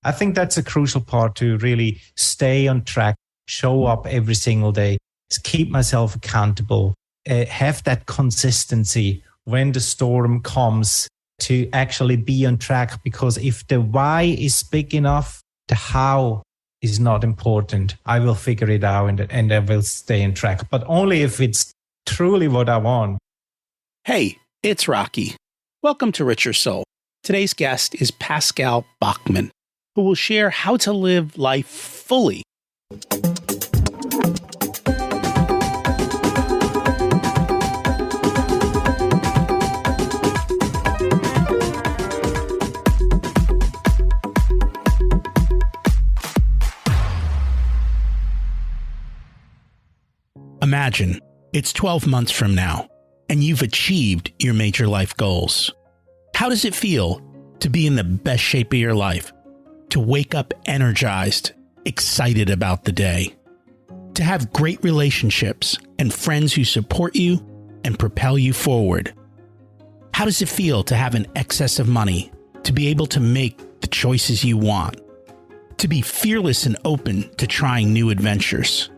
I think that's a crucial part to really stay on track, show up every single day, keep myself accountable, have that consistency when the storm comes to actually be on track. Because if the why is big enough, the how is not important. I will figure it out and I will stay on track, but only if it's truly what I want. Hey, it's Rocky. Welcome to Richer Soul. Today's guest is Pascal Bachmann, who will share how to live life fully. Imagine it's 12 months from now, and you've achieved your major life goals. How does it feel to be in the best shape of your life? To wake up energized, excited about the day? To have great relationships and friends who support you and propel you forward? How does it feel to have an excess of money, to be able to make the choices you want? To be fearless and open to trying new adventures?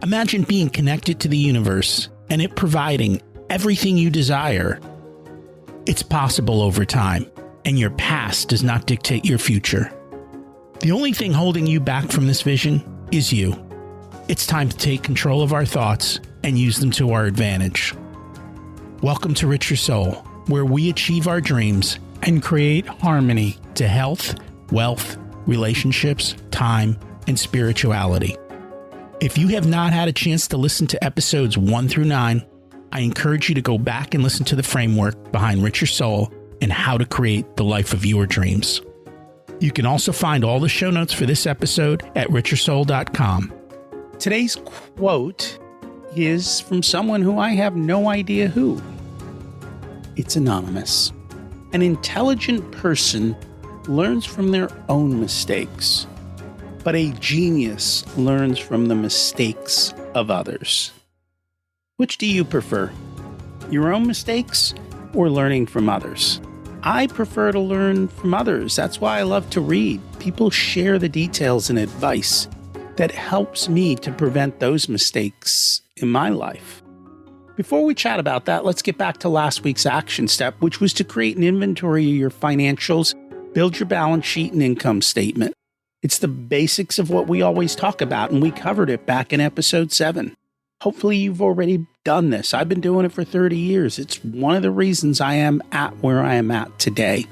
Imagine being connected to the universe and it providing everything you desire. It's possible over time, and your past does not dictate your future. The only thing holding you back from this vision is you. It's time to take control of our thoughts and use them to our advantage. Welcome to Richer Soul, where we achieve our dreams and create harmony to health, wealth, relationships, time, and spirituality. If you have not had a chance to listen to episodes 1 through 9, I encourage you to go back and listen to the framework behind Richer Soul and how to create the life of your dreams. You can also find all the show notes for this episode at richersoul.com. Today's quote is from someone who I have no idea who. It's anonymous. An intelligent person learns from their own mistakes, but a genius learns from the mistakes of others. Which do you prefer? Your own mistakes or learning from others? I prefer to learn from others. That's why I love to read. People share the details and advice that helps me to prevent those mistakes in my life. Before we chat about that, let's get back to last week's action step, which was to create an inventory of your financials, build your balance sheet and income statement. It's the basics of what we always talk about, and we covered it back in episode 7. Hopefully you've already done this. I've been doing it for 30 years. It's one of the reasons I am at where I am at today.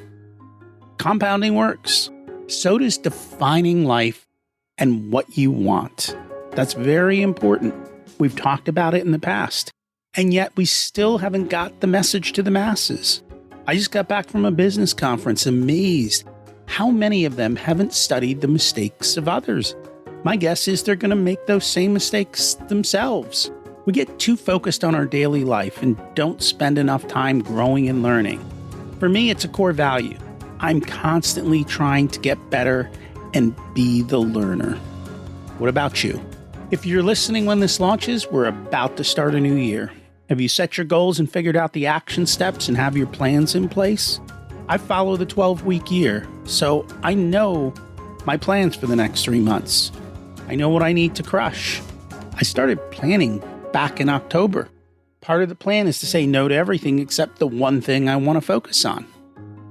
Compounding works. So does defining life and what you want. That's very important. We've talked about it in the past, and yet we still haven't got the message to the masses. I just got back from a business conference, amazed how many of them haven't studied the mistakes of others. My guess is they're going to make those same mistakes themselves. We get too focused on our daily life and don't spend enough time growing and learning. For me, it's a core value. I'm constantly trying to get better and be the learner. What about you? If you're listening when this launches, we're about to start a new year. Have you set your goals and figured out the action steps and have your plans in place? I follow the 12-week year, so I know my plans for the next 3 months. I know what I need to crush. I started planning back in October. Part of the plan is to say no to everything except the one thing I want to focus on.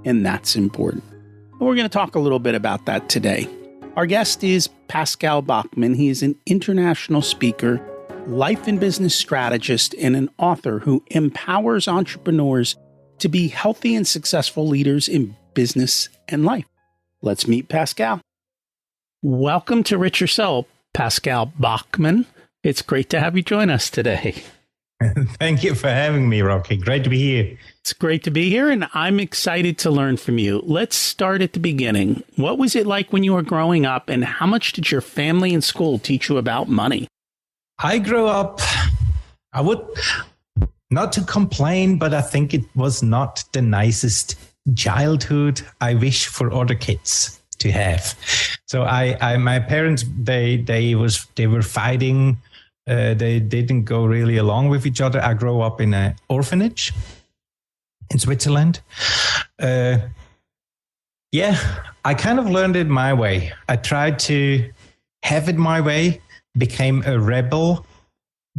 And that's important. And we're going to talk a little bit about that today. Our guest is Pascal Bachmann. He is an international speaker, life and business strategist, and an author who empowers entrepreneurs to be healthy and successful leaders in business and life. Let's meet Pascal. Welcome to Richer Soul, Pascal Bachmann. It's great to have you join us today. Thank you for having me, Rocky. Great to be here. It's great to be here, and I'm excited to learn from you. Let's start at the beginning. What was it like when you were growing up, and how much did your family and school teach you about money? I grew up, I would not to complain, but I think it was not the nicest childhood I wish for other kids to have. So my parents, they were fighting. They didn't go really along with each other. I grew up in an orphanage in Switzerland. Yeah, I kind of learned it my way. I tried to have it my way, became a rebel,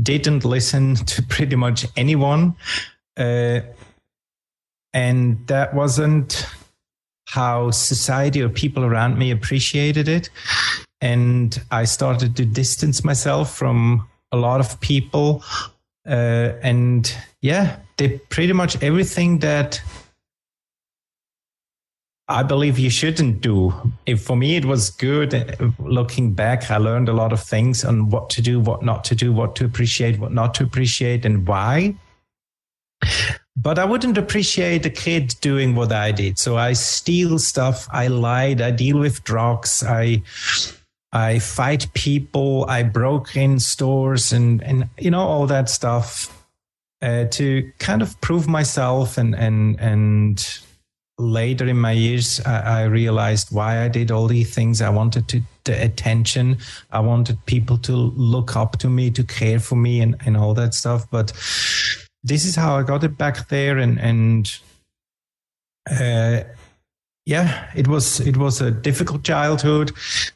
didn't listen to pretty much anyone. And that wasn't how society or people around me appreciated it. And I started to distance myself from a lot of people. And yeah, did pretty much everything that I believe you shouldn't do. For me, it was good. Looking back, I learned a lot of things on what to do, what not to do, what to appreciate, what not to appreciate, and why. But I wouldn't appreciate a kid doing what I did. So I steal stuff, I lied, I deal with drugs, I fight people, I broke in stores and you know, all that stuff to kind of prove myself. And later in my years, I realized why I did all these things. I wanted the attention. I wanted people to look up to me, to care for me and all that stuff. But this is how I got it back there. Yeah, it was a difficult childhood,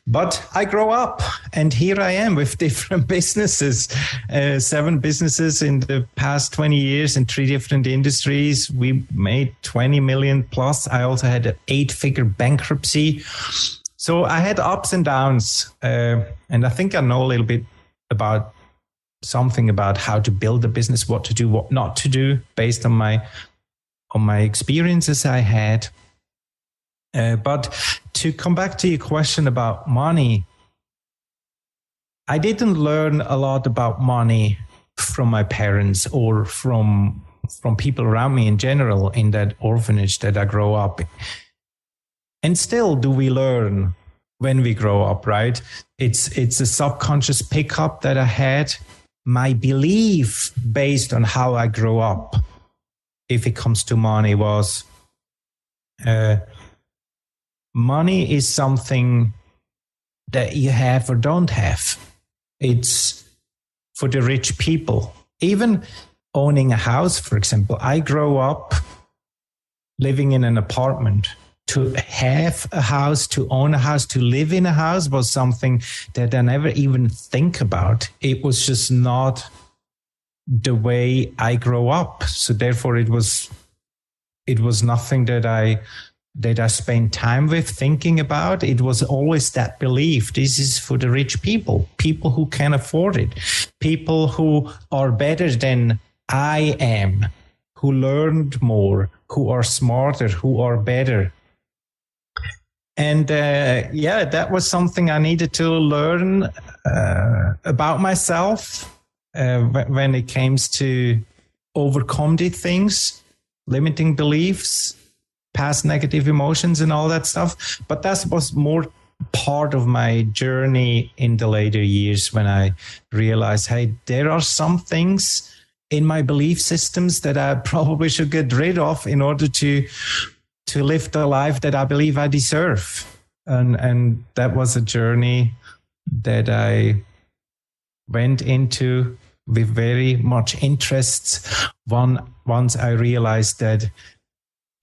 but I grew up and here I am with different businesses, 7 businesses in the past 20 years in 3 different industries. We made 20 million plus. I also had an 8-figure bankruptcy. So I had ups and downs. And I think I know a little bit about something about how to build a business, what to do, what not to do based on my experiences I had. But to come back to your question about money, I didn't learn a lot about money from my parents or from people around me in general in that orphanage that I grew up. And still do we learn when we grow up, right? It's a subconscious pickup that I had. My belief based on how I grew up, if it comes to money, was money is something that you have or don't have. It's for the rich people. Even owning a house, for example, I grew up living in an apartment. To have a house, to own a house, to live in a house was something that I never even think about. It was just not the way I grew up. So therefore it was nothing that I spent time with thinking about. It was always that belief. This is for the rich people who can afford it, people who are better than I am, who learned more, who are smarter, who are better. And that was something I needed to learn about myself when it came to overcome these things, limiting beliefs, past negative emotions and all that stuff. But that was more part of my journey in the later years when I realized, hey, there are some things in my belief systems that I probably should get rid of in order to live the life that I believe I deserve. And that was a journey that I went into with very much interest. Once I realized that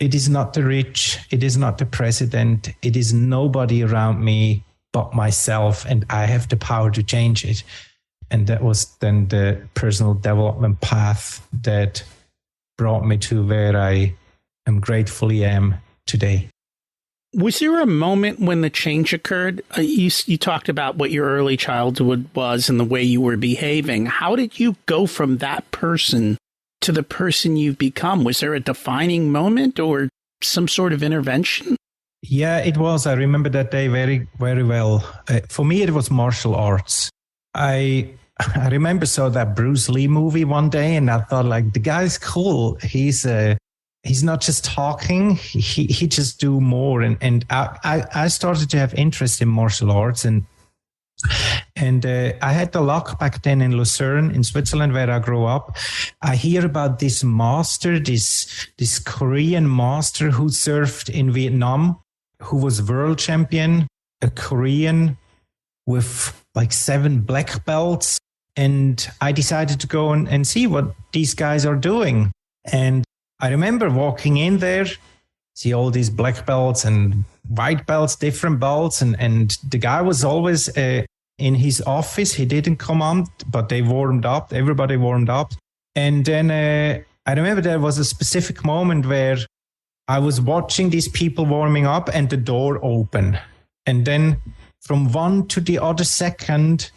it is not the rich, it is not the president, it is nobody around me but myself, and I have the power to change it. And that was then the personal development path that brought me to where I am gratefully am today. Was there a moment when the change occurred? You talked about what your early childhood was and the way you were behaving. How did you go from that person to the person you've become? Was there a defining moment or some sort of intervention? Yeah, it was. I remember that day very, very well. For me, it was martial arts. I remember saw that Bruce Lee movie one day and I thought, like, the guy's cool. He's not just talking, he just do more. And I started to have interest in martial arts. And I had the luck back then in Lucerne, in Switzerland, where I grew up. I hear about this master, this Korean master who served in Vietnam, who was world champion, a Korean with like 7 black belts. And I decided to go and see what these guys are doing. And I remember walking in there, see all these black belts and white belts, different belts. And the guy was always in his office. He didn't come on, but they warmed up. Everybody warmed up. And then I remember there was a specific moment where I was watching these people warming up and the door opened. And then from one to the other second,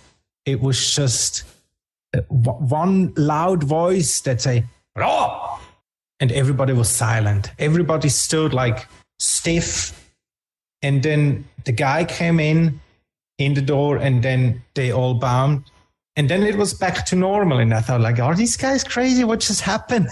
it was just one loud voice that say, "Raw!" And everybody was silent. Everybody stood like stiff. And then the guy came in the door, and then they all bowed. And then it was back to normal. And I thought, like, are these guys crazy? What just happened?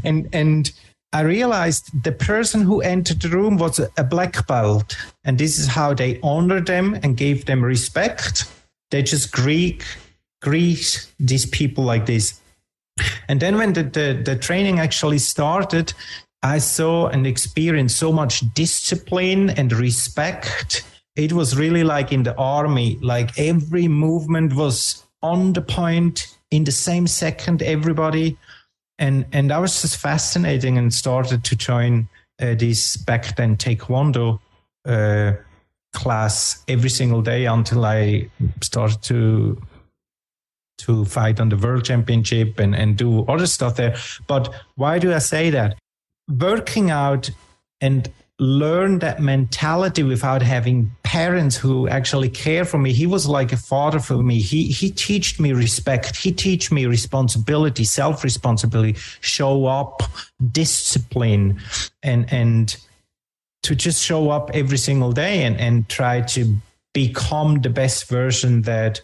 and I realized the person who entered the room was a black belt. And this is how they honored them and gave them respect. They just greet these people like this. And then when the training actually started, I saw and experienced so much discipline and respect. It was really like in the army, like every movement was on the point in the same second, everybody. And I was just fascinating and started to join this back then Taekwondo class every single day until I started to fight on the world championship and do other stuff there. But why do I say that? Working out and learn that mentality without having parents who actually care for me. He was like a father for me. He taught me respect. He taught me responsibility, self-responsibility, show up, discipline, and to just show up every single day and try to become the best version that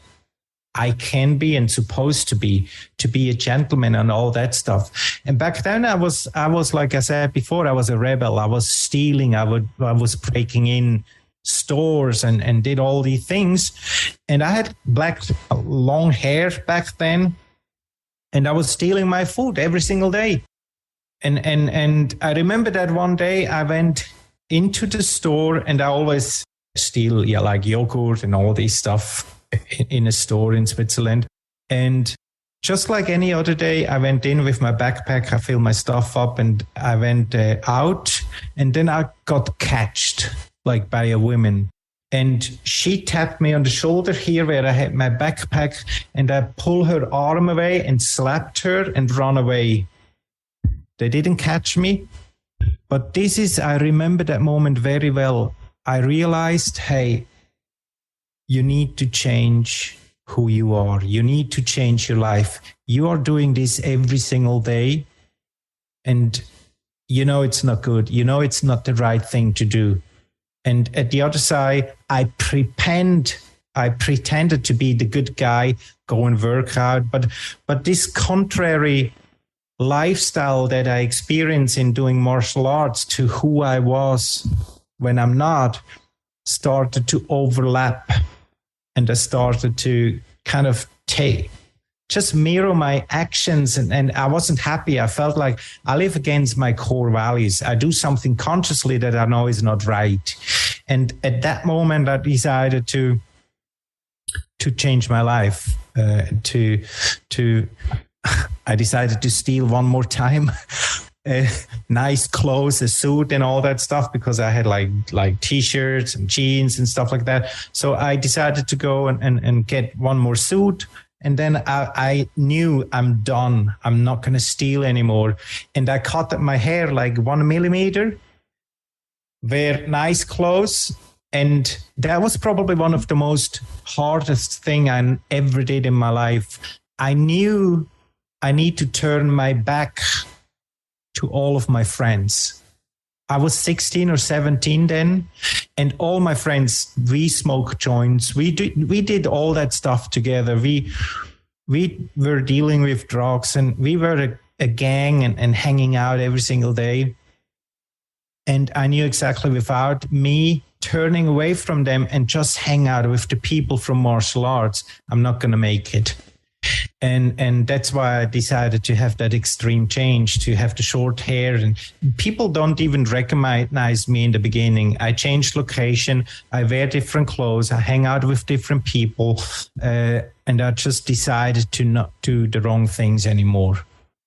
I can be and supposed to be a gentleman and all that stuff. And back then I was like I said before, I was a rebel. I was stealing. I was breaking in stores and did all these things. And I had black long hair back then, and I was stealing my food every single day. And I remember that one day I went into the store, and I always steal like yogurt and all this stuff in a store in Switzerland. And just like any other day, I went in with my backpack, I filled my stuff up, and I went out. And then I got catched like by a woman. And she tapped me on the shoulder here where I had my backpack, and I pulled her arm away and slapped her and run away. They didn't catch me. But I remember that moment very well. I realized, hey, you need to change who you are. You need to change your life. You are doing this every single day, and you know it's not good. You know it's not the right thing to do. And at the other side, I pretended to be the good guy, go and work out. But this contrary lifestyle that I experience in doing martial arts to who I was when I'm not started to overlap. And I started to kind of just mirror my actions. And I wasn't happy. I felt like I live against my core values. I do something consciously that I know is not right. And at that moment, I decided to change my life, I decided to steal one more time. Nice clothes, a suit and all that stuff, because I had like t-shirts and jeans and stuff like that. So I decided to go and get one more suit. And then I knew I'm done. I'm not going to steal anymore. And I cut my hair like 1 millimeter, wear nice clothes. And that was probably one of the most hardest thing I ever did in my life. I knew I need to turn my back to all of my friends. I was 16 or 17 then, and all my friends, we smoked joints. We did all that stuff together. We were dealing with drugs, and we were a gang and hanging out every single day. And I knew exactly, without me turning away from them and just hang out with the people from martial arts, I'm not going to make it. And that's why I decided to have that extreme change, to have the short hair. And people don't even recognize me in the beginning. I changed location. I wear different clothes. I hang out with different people. And I just decided to not do the wrong things anymore,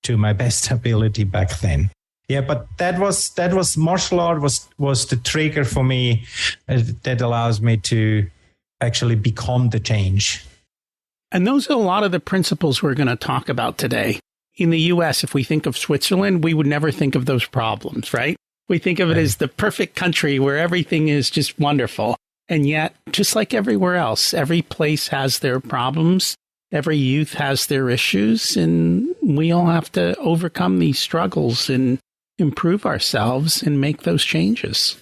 to my best ability back then. Yeah, but that was martial art was the trigger for me that allows me to actually become the change. And those are a lot of the principles we're going to talk about today. In the US, if we think of Switzerland, we would never think of those problems, right? We think of it as the perfect country where everything is just wonderful. And yet, just like everywhere else, every place has their problems. Every youth has their issues, and we all have to overcome these struggles and improve ourselves and make those changes.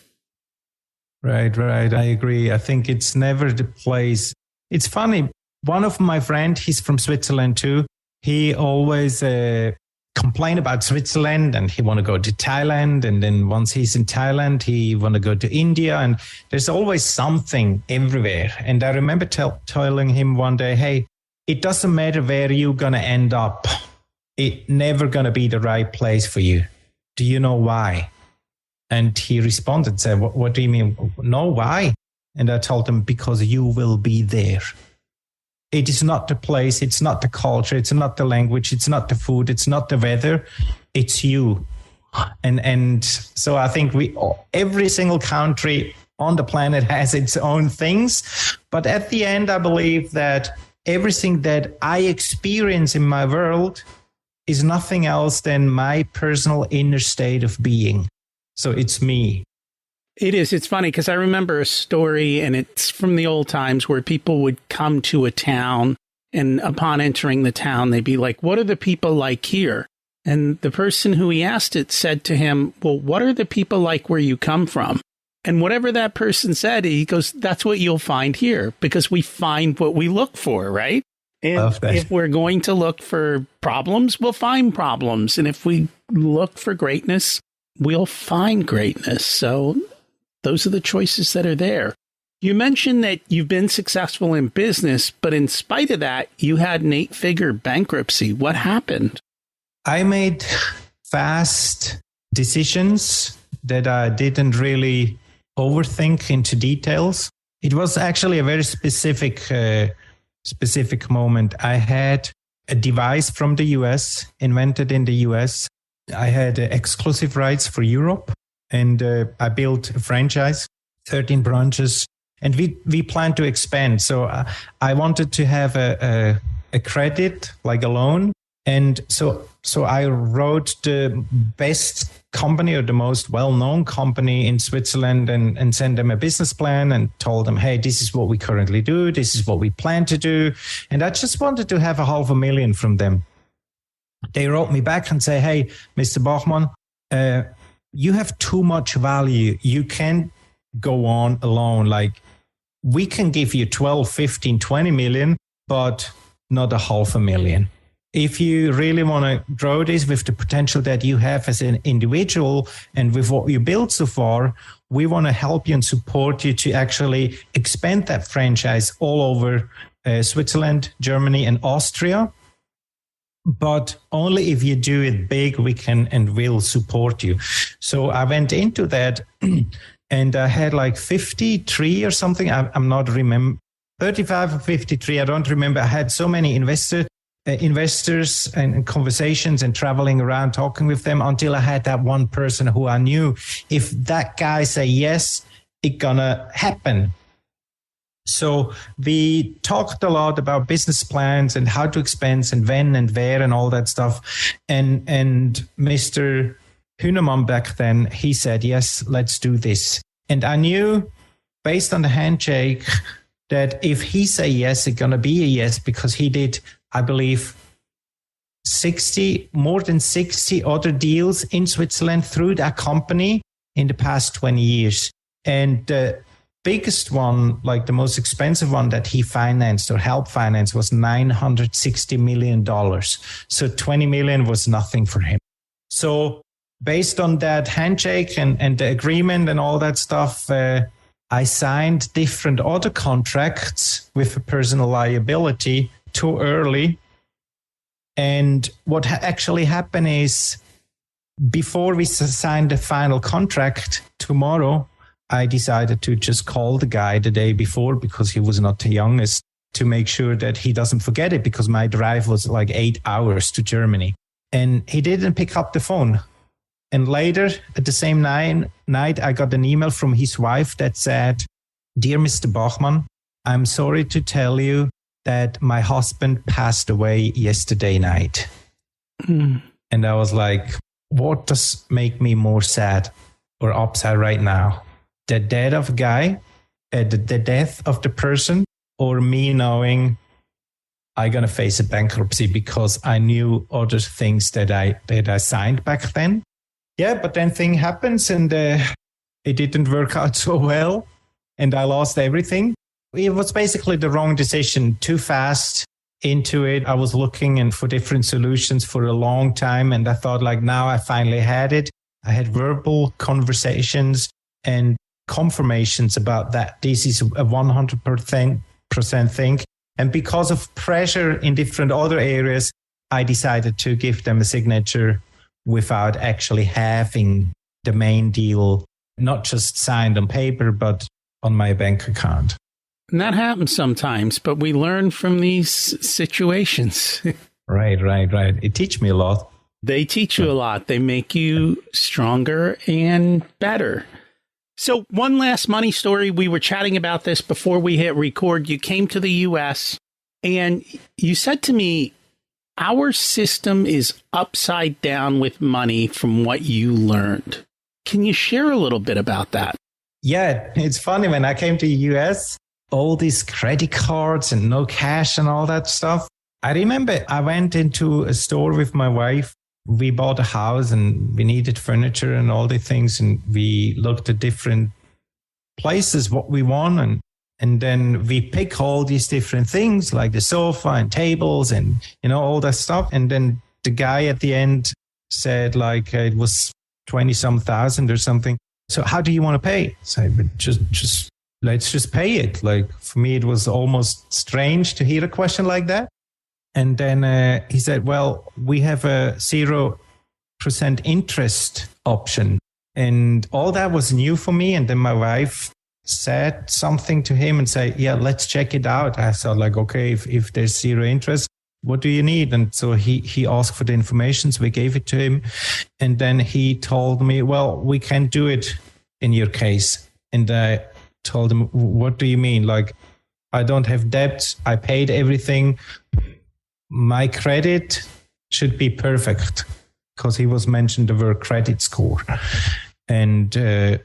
Right. I agree. I think it's never the place. It's funny. One of my friends, he's from Switzerland too. He always complain about Switzerland, and he want to go to Thailand. And then once he's in Thailand, he want to go to India. And there's always something everywhere. And I remember telling him one day, hey, it doesn't matter where you're going to end up. It's never going to be the right place for you. Do you know why? And he responded, said, what do you mean? No, why? And I told him, because you will be there. It is not the place. It's not the culture. It's not the language. It's not the food. It's not the weather. It's you. And so I think every single country on the planet has its own things. But at the end, I believe that everything that I experience in my world is nothing else than my personal inner state of being. So it's me. It is. It's funny because I remember a story, and it's from the old times, where people would come to a town, and upon entering the town, they'd be like, what are the people like here? And the person who he asked it said to him, well, what are the people like where you come from? And whatever that person said, he goes, that's what you'll find here, because we find what we look for, right? And if we're going to look for problems, we'll find problems. And if we look for greatness, we'll find greatness. So those are the choices that are there. You mentioned that you've been successful in business, but in spite of that, you had an 8-figure bankruptcy. What happened? I made fast decisions that I didn't really overthink into details. It was actually a very specific moment. I had a device from the US, invented in the US. I had exclusive rights for Europe, and I built a franchise, 13 branches, and we plan to expand. So I wanted to have a credit, like a loan. And so I wrote the best company, or the most well-known company in Switzerland, and sent them a business plan and told them, hey, this is what we currently do. This is what we plan to do. And I just wanted to have $500,000 from them. They wrote me back and say, hey, Mr. Bachmann, you have too much value. You can't go on alone. Like, we can give you 12, 15, 20 million, but not $500,000. If you really want to grow this with the potential that you have as an individual and with what you built so far, we want to help you and support you to actually expand that franchise all over Switzerland, Germany, and Austria. But only if you do it big, we can and will support you. So I went into that and I had like 53 or something. I'm not remember 35 or 53. I don't remember. I had so many investors and conversations and traveling around talking with them until I had that one person who I knew, if that guy say yes, it's gonna happen. So we talked a lot about business plans and how to expand and when and where and all that stuff. And Mr. Hünemann back then, he said, yes, let's do this. And I knew based on the handshake that if he say yes, it's going to be a yes, because he did, I believe, more than 60 other deals in Switzerland through that company in the past 20 years. And the biggest one, like the most expensive one that he financed or helped finance, was $960 million. So 20 million was nothing for him. So based on that handshake and the agreement and all that stuff, I signed different other contracts with a personal liability too early. And what actually happened is, before we signed the final contract tomorrow, I decided to just call the guy the day before, because he was not the youngest, to make sure that he doesn't forget it, because my drive was like 8 hours to Germany. And he didn't pick up the phone. And later, at the same night, I got an email from his wife that said, "Dear Mr. Bachmann, I'm sorry to tell you that my husband passed away yesterday night." Mm. And I was like, what does make me more sad or upset right now? The death of a guy, the death of the person, or me knowing I'm going to face a bankruptcy because I knew other things that I signed back then. Yeah, but then thing happens and it didn't work out so well and I lost everything. It was basically the wrong decision, too fast into it. I was looking for different solutions for a long time. And I thought like, now I finally had it. I had verbal conversations and confirmations about that. This is a 100% thing. And because of pressure in different other areas, I decided to give them a signature without actually having the main deal, not just signed on paper, but on my bank account. And that happens sometimes, but we learn from these situations. Right. It teaches me a lot. They teach you a lot. They make you stronger and better. So one last money story. We were chatting about this before we hit record. You came to the U.S. and you said to me, our system is upside down with money from what you learned. Can you share a little bit about that? Yeah, it's funny. When I came to the U.S., all these credit cards and no cash and all that stuff. I remember I went into a store with my wife. We bought a house and we needed furniture and all the things. And we looked at different places, what we want. And then we pick all these different things like the sofa and tables and, all that stuff. And then the guy at the end said like it was 20-some thousand or something. So how do you want to pay? So I said, let's just pay it. Like for me, it was almost strange to hear a question like that. And then he said, well, we have a 0% interest option. And all that was new for me. And then my wife said something to him and say, yeah, let's check it out. I thought like, okay, if there's 0 interest, what do you need? And so he asked for the information. So we gave it to him. And then he told me, well, we can't do it in your case. And I told him, what do you mean? Like, I don't have debts. I paid everything. My credit should be perfect, because he was mentioned the word credit score. And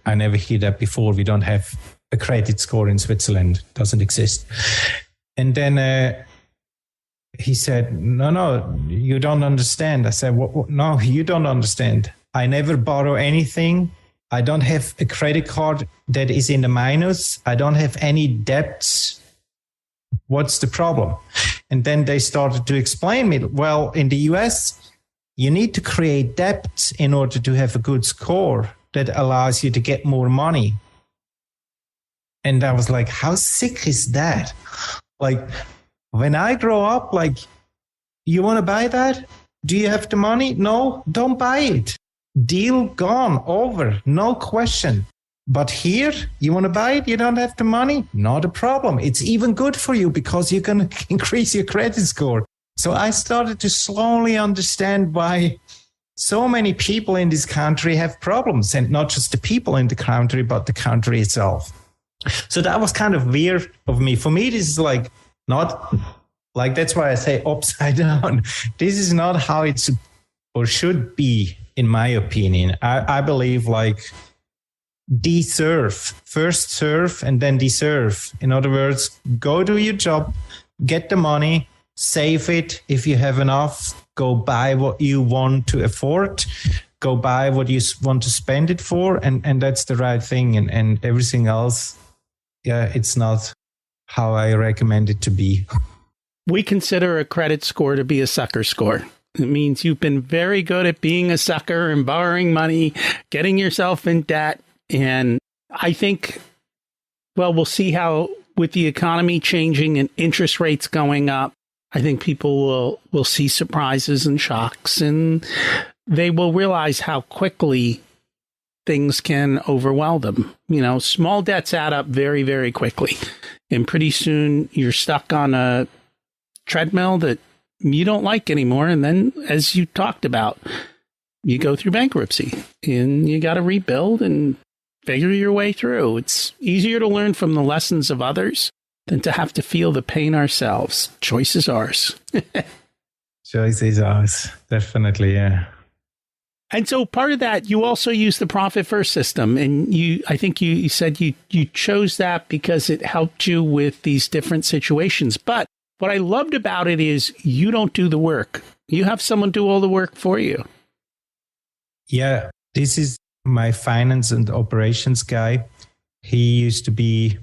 I never heard that before. We don't have a credit score in Switzerland. It doesn't exist. And then he said, no, you don't understand. I said, what? No, you don't understand. I never borrow anything. I don't have a credit card that is in the minus. I don't have any debts. What's the problem? And then they started to explain me, well, in the US, you need to create debts in order to have a good score that allows you to get more money. And I was like, how sick is that? Like, when I grow up, like, you want to buy that? Do you have the money? No, don't buy it. Deal gone, over, no question. But here, you want to buy it? You don't have the money? Not a problem. It's even good for you because you can increase your credit score. So I started to slowly understand why so many people in this country have problems, and not just the people in the country, but the country itself. So that was kind of weird of me. For me, this is like not like, that's why I say upside down. This is not how it's or should be, in my opinion. I believe like deserve, first serve and then deserve. In other words, go do your job, get the money, save it. If you have enough, go buy what you want to afford, go buy what you want to spend it for. And that's the right thing. And everything else, yeah, it's not how I recommend it to be. We consider a credit score to be a sucker score. It means you've been very good at being a sucker and borrowing money, getting yourself in debt. And I think, well, we'll see how, with the economy changing and interest rates going up, I think people will see surprises and shocks, and they will realize how quickly things can overwhelm them. You know, small debts add up very, very quickly. And pretty soon you're stuck on a treadmill that you don't like anymore. And then, as you talked about, you go through bankruptcy and you got to rebuild and figure your way through. It's easier to learn from the lessons of others than to have to feel the pain ourselves. Choice is ours. Choice is ours. Definitely, yeah. And so part of that, you also use the profit first system. And I think you said you chose that because it helped you with these different situations. But what I loved about it is you don't do the work. You have someone do all the work for you. Yeah, this is my finance and operations guy. He used to be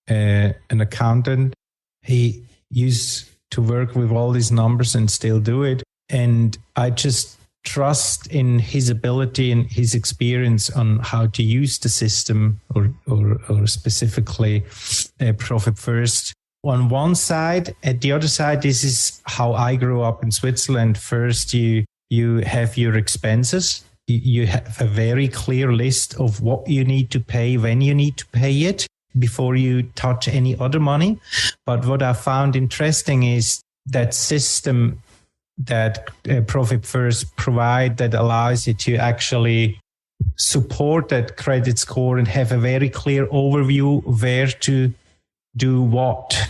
an accountant. He used to work with all these numbers and still do it. And I just trust in his ability and his experience on how to use the system or specifically profit first. On one side, at the other side, this is how I grew up in Switzerland. First, you have your expenses. You have a very clear list of what you need to pay, when you need to pay it before you touch any other money. But what I found interesting is that system that Profit First provide that allows you to actually support that credit score and have a very clear overview where to do what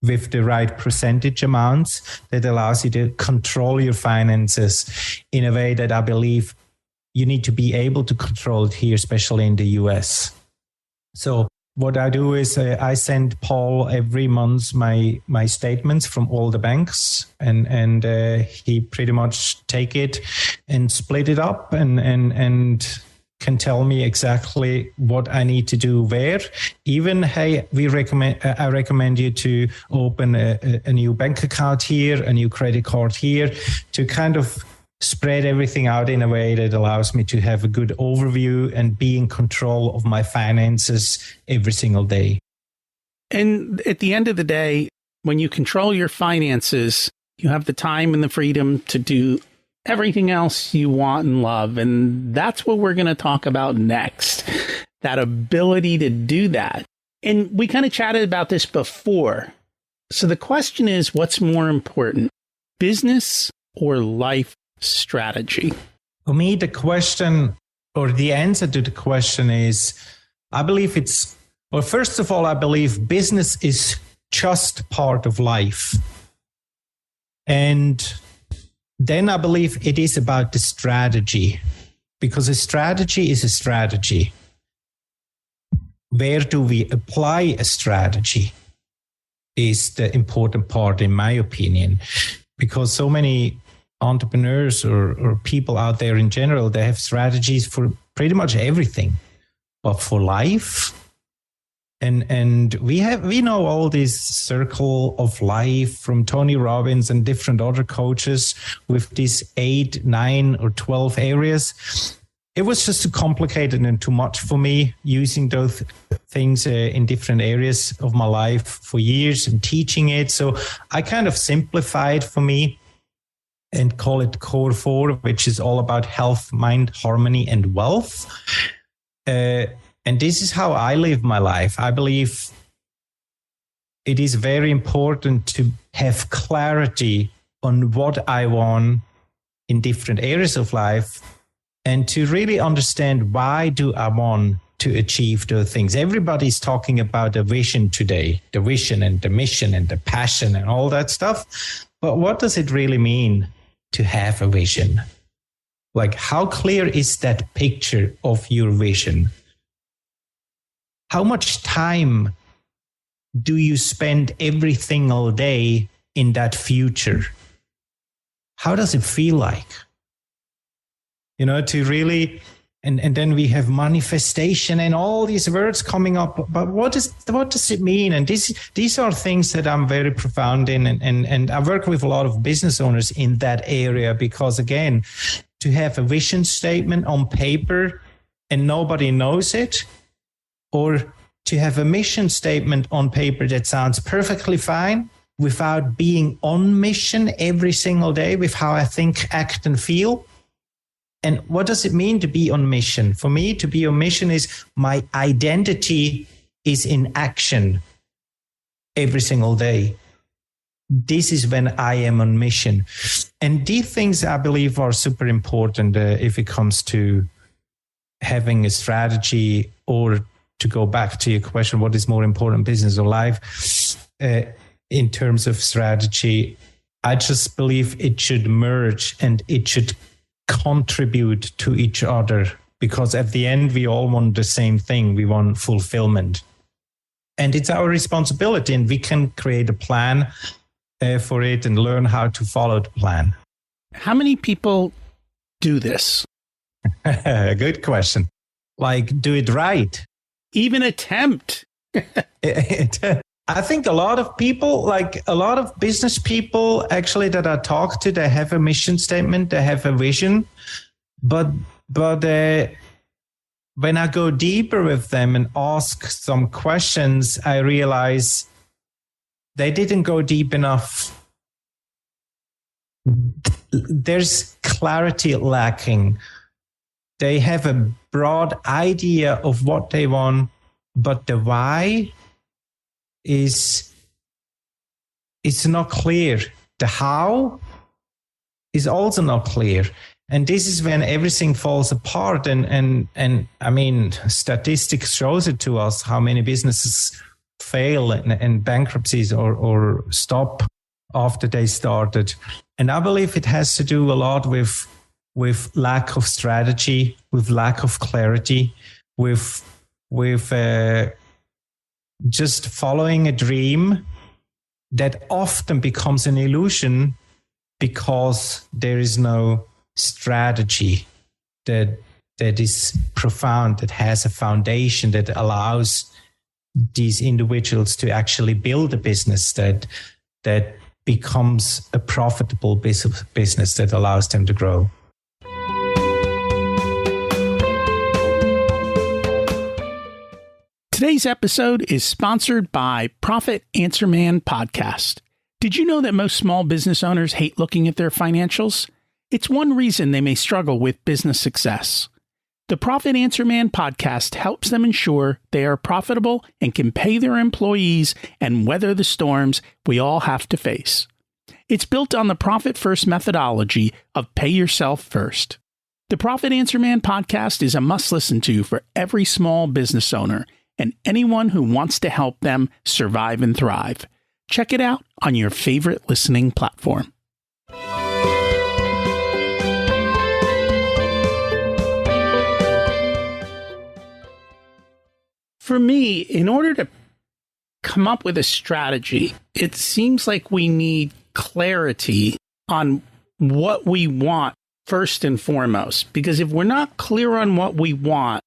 with the right percentage amounts. That allows you to control your finances in a way that I believe you need to be able to control it here, especially in the US. So what I do is I send Paul every month my statements from all the banks, and he pretty much take it and split it up and can tell me exactly what I need to do where. Even, hey, I recommend you to open a new bank account here, a new credit card here, to kind of spread everything out in a way that allows me to have a good overview and be in control of my finances every single day. And at the end of the day, when you control your finances, you have the time and the freedom to do everything else you want and love. And that's what we're going to talk about next, that ability to do that. And we kind of chatted about this before. So the question is, what's more important, business or life strategy? For me, the question or the answer to the question is, I believe first of all, I believe business is just part of life. And then I believe it is about the strategy, because a strategy is a strategy. Where do we apply a strategy is the important part, in my opinion, because so many entrepreneurs or people out there in general, they have strategies for pretty much everything, but for life. And we know all this circle of life from Tony Robbins and different other coaches with these 8, 9, or 12 areas. It was just too complicated and too much for me using those things in different areas of my life for years and teaching it. So I kind of simplified for me and call it Core 4, which is all about health, mind, harmony, and wealth. And this is how I live my life. I believe it is very important to have clarity on what I want in different areas of life and to really understand why do I want to achieve those things. Everybody's talking about the vision today, the vision and the mission and the passion and all that stuff. But what does it really mean to have a vision? Like, how clear is that picture of your vision? How much time do you spend every single day in that future? How does it feel like? You know, to really, and then we have manifestation and all these words coming up. But what does it mean? And these are things that I'm very profound in. And I work with a lot of business owners in that area because, again, to have a vision statement on paper and nobody knows it, or to have a mission statement on paper that sounds perfectly fine without being on mission every single day with how I think, act, and feel. And what does it mean to be on mission? For me, to be on mission is my identity is in action every single day. this is when I am on mission. And these things I believe are super important if it comes to having a strategy, or to go back to your question, what is more important, business or life? In terms of strategy, I just believe it should merge and it should contribute to each other, because at the end, we all want the same thing. We want fulfillment. And it's our responsibility, and we can create a plan for it and learn how to follow the plan. How many people do this? Good question. Like, do it right. Even attempt. I think a lot of people, like a lot of business people actually that I talk to, they have a mission statement, they have a vision, but when I go deeper with them and ask some questions, I realize they didn't go deep enough. There's clarity lacking. They have a broad idea of what they want, but the why is not clear. The how is also not clear. And this is when everything falls apart. And I mean, statistics shows it to us, how many businesses fail and bankruptcies or stop after they started. And I believe it has to do a lot with lack of strategy, with lack of clarity, with just following a dream that often becomes an illusion because there is no strategy that is profound, that has a foundation that allows these individuals to actually build a business that becomes a profitable business that allows them to grow. Today's episode is sponsored by Profit Answer Man Podcast. Did you know that most small business owners hate looking at their financials? It's one reason they may struggle with business success. The Profit Answer Man podcast helps them ensure they are profitable and can pay their employees and weather the storms we all have to face. It's built on the Profit First methodology of pay yourself first. The Profit Answer Man podcast is a must listen to for every small business owner and anyone who wants to help them survive and thrive. Check it out on your favorite listening platform. For me, in order to come up with a strategy, it seems like we need clarity on what we want first and foremost. Because if we're not clear on what we want,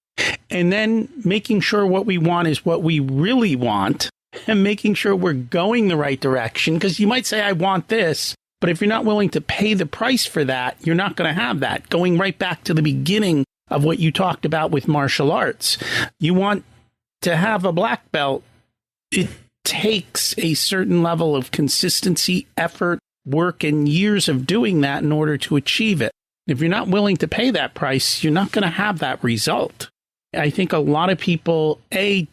and then making sure what we want is what we really want, and making sure we're going the right direction, because you might say, I want this, but if you're not willing to pay the price for that, you're not going to have that. Going right back to the beginning of what you talked about with martial arts. You want to have a black belt, it takes a certain level of consistency, effort, work, and years of doing that in order to achieve it. If you're not willing to pay that price, you're not going to have that result. I think a lot of people,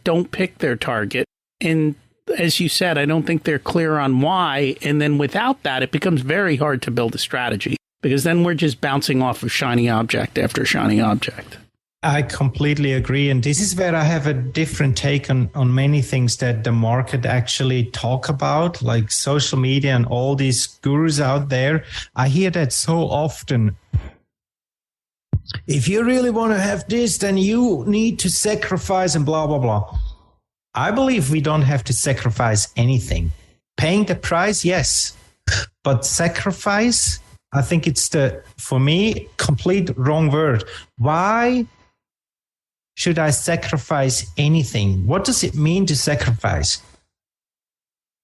don't pick their target. And as you said, I don't think they're clear on why. And then without that, it becomes very hard to build a strategy, because then we're just bouncing off of shiny object after shiny object. I completely agree. And this is where I have a different take on many things that the market actually talk about, like social media and all these gurus out there. I hear that so often. If you really want to have this, then you need to sacrifice and blah, blah, blah. I believe we don't have to sacrifice anything. Paying the price, yes. But sacrifice, I think it's for me, complete wrong word. Why should I sacrifice anything? What does it mean to sacrifice?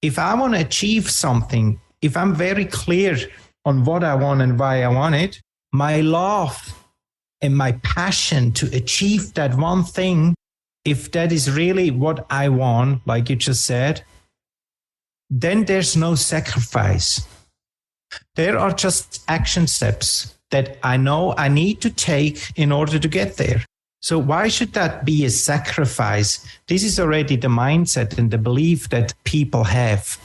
If I want to achieve something, if I'm very clear on what I want and why I want it, my love and my passion to achieve that one thing, if that is really what I want, like you just said, then there's no sacrifice. There are just action steps that I know I need to take in order to get there. So why should that be a sacrifice? This is already the mindset and the belief that people have.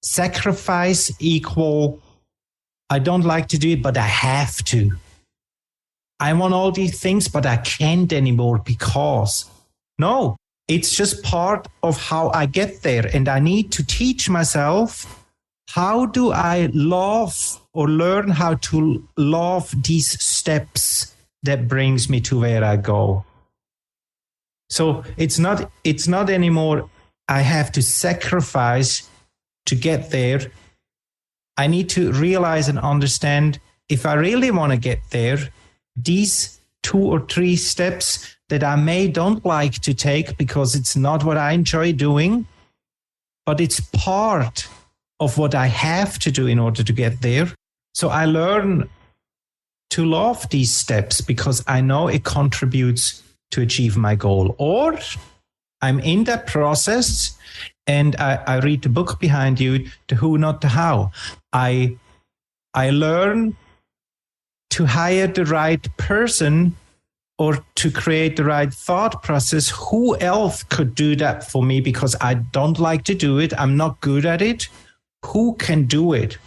sacrifice equal, I don't like to do it, but I have to. I want all these things, but I can't anymore because. No, it's just part of how I get there. And I need to teach myself, how do I love or learn how to love these steps that brings me to where I go. So it's not anymore, I have to sacrifice to get there. I need to realize and understand, if I really want to get there, these 2 or 3 steps that I don't like to take because it's not what I enjoy doing, but it's part of what I have to do in order to get there. So I learn to love these steps because I know it contributes to achieve my goal. Or I'm in that process and I read the book behind you, The Who, Not the How. I learn to hire the right person or to create the right thought process. Who else could do that for me? Because I don't like to do it. I'm not good at it. Who can do it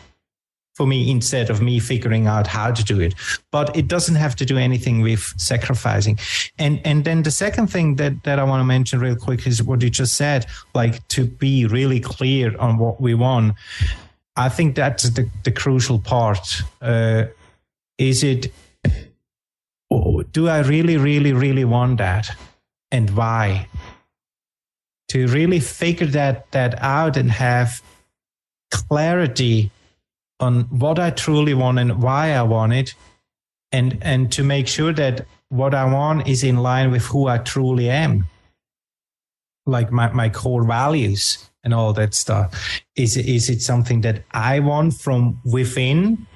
for me instead of me figuring out how to do it? But it doesn't have to do anything with sacrificing. And then the second thing that I want to mention real quick is what you just said, like to be really clear on what we want. I think that's the crucial part. Is it, do I really, really, really want that? And why? To really figure that out and have clarity on what I truly want and why I want it, and to make sure that what I want is in line with who I truly am, like my core values and all that stuff. Is it something that I want from within,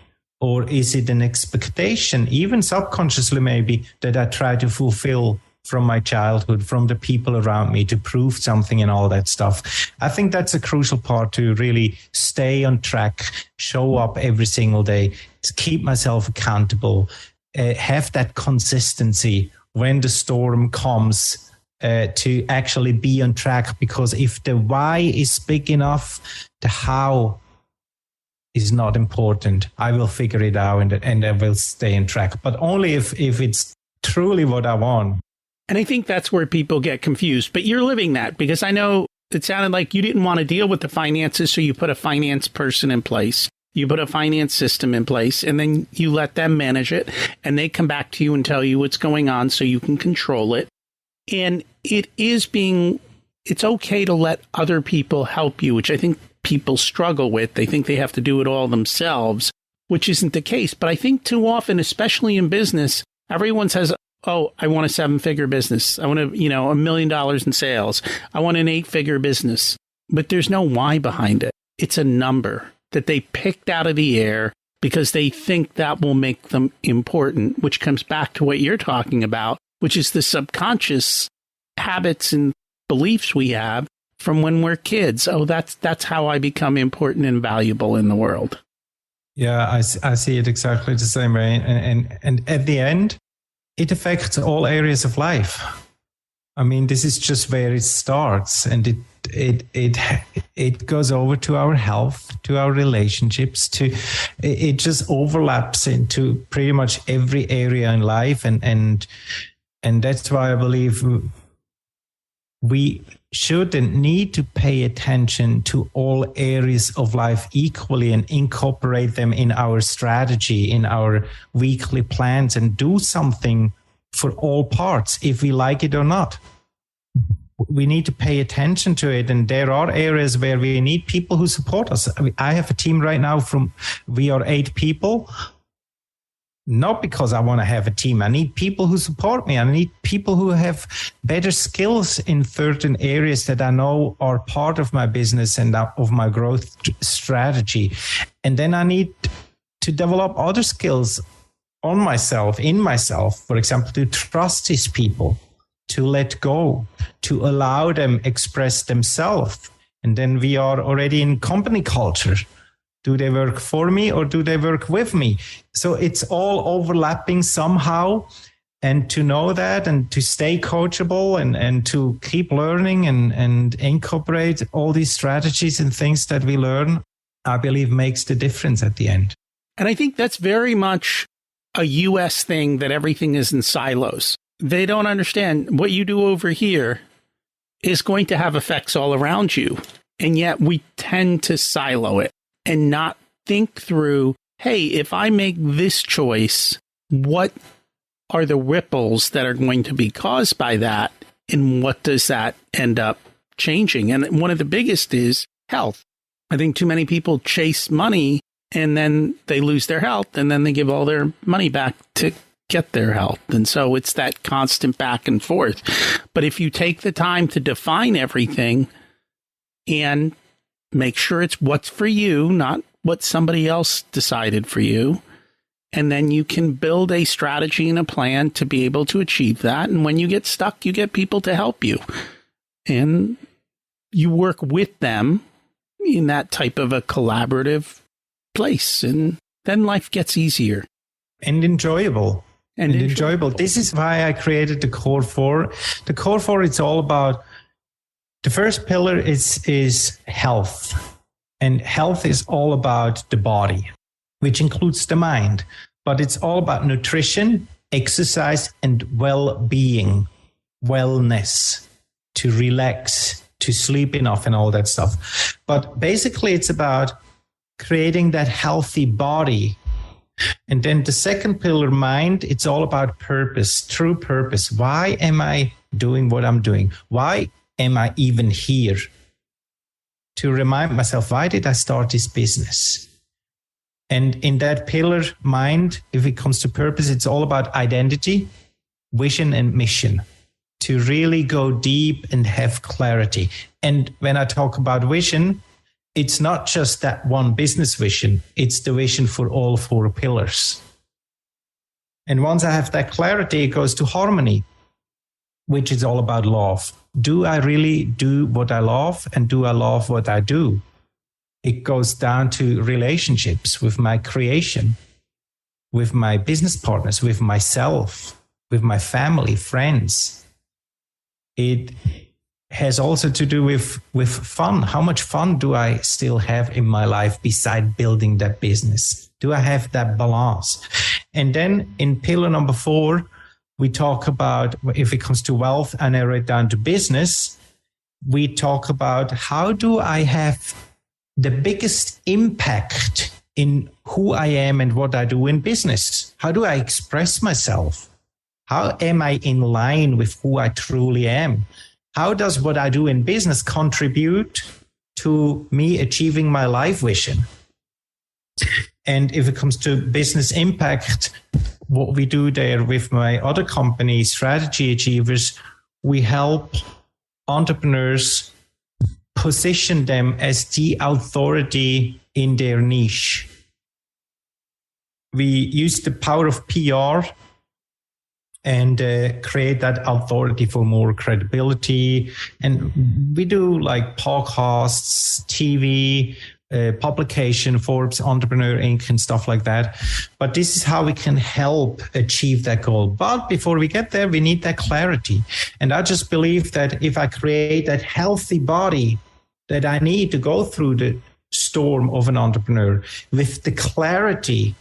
or is it an expectation, even subconsciously maybe, that I try to fulfill from my childhood, from the people around me, to prove something and all that stuff? I think that's a crucial part, to really stay on track, show up every single day, to keep myself accountable, have that consistency when the storm comes, to actually be on track. Because if the why is big enough, the how is not important. I will figure it out and I will stay on track, but only if it's truly what I want. And I think that's where people get confused. But you're living that, because I know it sounded like you didn't want to deal with the finances, so you put a finance person in place. You put a finance system in place, and then you let them manage it, and they come back to you and tell you what's going on so you can control it. And it's okay to let other people help you, which I think people struggle with. They think they have to do it all themselves, which isn't the case. But I think too often, especially in business, everyone says, oh, I want a 7-figure business. I want $1 million in sales. I want an 8-figure business. But there's no why behind it. It's a number that they picked out of the air because they think that will make them important, which comes back to what you're talking about, which is the subconscious habits and beliefs we have from when we're kids. Oh, that's how I become important and valuable in the world. Yeah, I see it exactly the same way. And at the end, it affects all areas of life. I mean, this is just where it starts, and it goes over to our health, to our relationships, it just overlaps into pretty much every area in life, and that's why I believe we should and need to pay attention to all areas of life equally and incorporate them in our strategy, in our weekly plans, and do something for all parts, if we like it or not. We need to pay attention to it. And there are areas where we need people who support us. I have a team right now we are 8 people. Not because I want to have a team. I need people who support me. I need people who have better skills in certain areas that I know are part of my business and of my growth strategy. And then I need to develop other skills in myself, for example, to trust these people, to let go, to allow them express themselves. And then we are already in company culture. Do they work for me or do they work with me? So it's all overlapping somehow. And to know that and to stay coachable and to keep learning and incorporate all these strategies and things that we learn I believe makes the difference at the end. And I think that's very much a US thing, that everything is in silos. They don't understand what you do over here is going to have effects all around you. And yet we tend to silo it and not think through, hey, if I make this choice, what are the ripples that are going to be caused by that? And what does that end up changing? And one of the biggest is health. I think too many people chase money and then they lose their health, and then they give all their money back to get their health. And so it's that constant back and forth. But if you take the time to define everything and make sure it's what's for you, not what somebody else decided for you, and then you can build a strategy and a plan to be able to achieve that. And when you get stuck, you get people to help you. And you work with them in that type of a collaborative place. And then life gets easier. And enjoyable. And enjoyable. This is why I created the Core 4. The Core 4, it's all about, the first pillar is health. And health is all about the body, which includes the mind. But it's all about nutrition, exercise, and well-being, wellness, to relax, to sleep enough and all that stuff. But basically, it's about creating that healthy body. And then the second pillar, mind, it's all about purpose, true purpose. Why am I doing what I'm doing? Why am I even here? To remind myself, why did I start this business? And in that pillar, mind, if it comes to purpose, it's all about identity, vision, and mission. To really go deep and have clarity. And when I talk about vision, it's not just that one business vision, it's the vision for all 4 pillars. And once I have that clarity, it goes to harmony, which is all about love. Do I really do what I love? And do I love what I do? It goes down to relationships with my creation, with my business partners, with myself, with my family, friends. It has also to do with fun. How much fun do I still have in my life beside building that business? Do I have that balance? And then in pillar number 4, we talk about, if it comes to wealth, I narrow it down to business. We talk about, how do I have the biggest impact in who I am and what I do in business? How do I express myself? How am I in line with who I truly am? How does what I do in business contribute to me achieving my life vision? And if it comes to business impact, what we do there with my other company, Strategy Achievers, we help entrepreneurs position them as the authority in their niche. We use the power of PR and create that authority for more credibility. And we do like podcasts, TV, publication, Forbes, Entrepreneur Inc. and stuff like that. But this is how we can help achieve that goal. But before we get there, we need that clarity. And I just believe that if I create that healthy body that I need to go through the storm of an entrepreneur with the clarity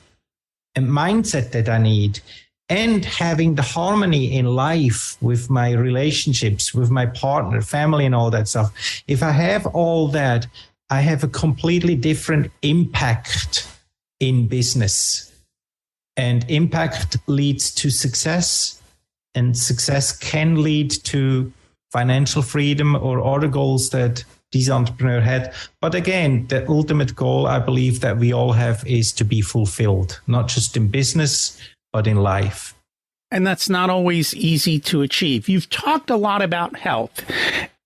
and mindset that I need, and having the harmony in life with my relationships, with my partner, family, and all that stuff. If I have all that, I have a completely different impact in business. And impact leads to success, and success can lead to financial freedom or other goals that these entrepreneurs had. But again, the ultimate goal I believe that we all have is to be fulfilled, not just in business, but in life. And that's not always easy to achieve. You've talked a lot about health,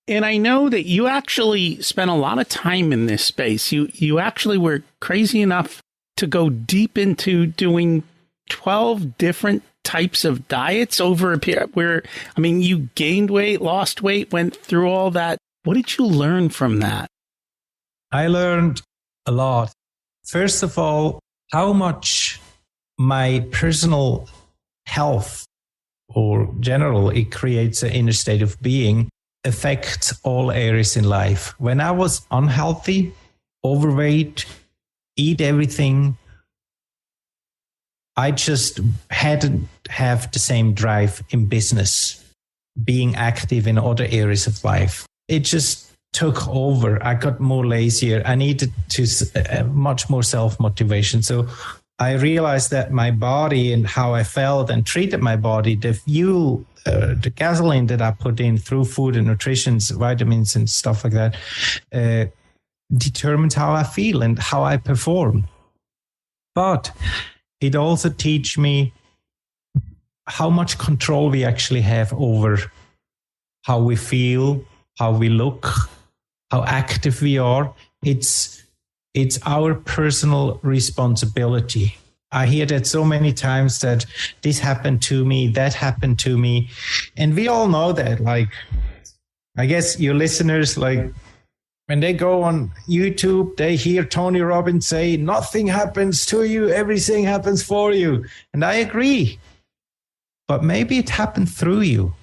and I know that you actually spent a lot of time in this space. You actually were crazy enough to go deep into doing 12 different types of diets over a period where, I mean, you gained weight, lost weight, went through all that. What did you learn from that? I learned a lot. First of all, how much my personal health or general, it creates an inner state of being, affects all areas in life. When I was unhealthy, overweight, eat everything. I just hadn't have the same drive in business, being active in other areas of life. It just took over. I got more lazier. I needed to much more self-motivation. So I realized that my body and how I felt and treated my body, the fuel, the gasoline that I put in through food and nutrition, vitamins and stuff like that, determines how I feel and how I perform. But it also teaches me how much control we actually have over how we feel, how we look, how active we are. It's our personal responsibility. I hear that so many times, that this happened to me, that happened to me. And we all know that. Like, I guess your listeners, like, when they go on YouTube, they hear Tony Robbins say, nothing happens to you, everything happens for you. And I agree. But maybe it happened through you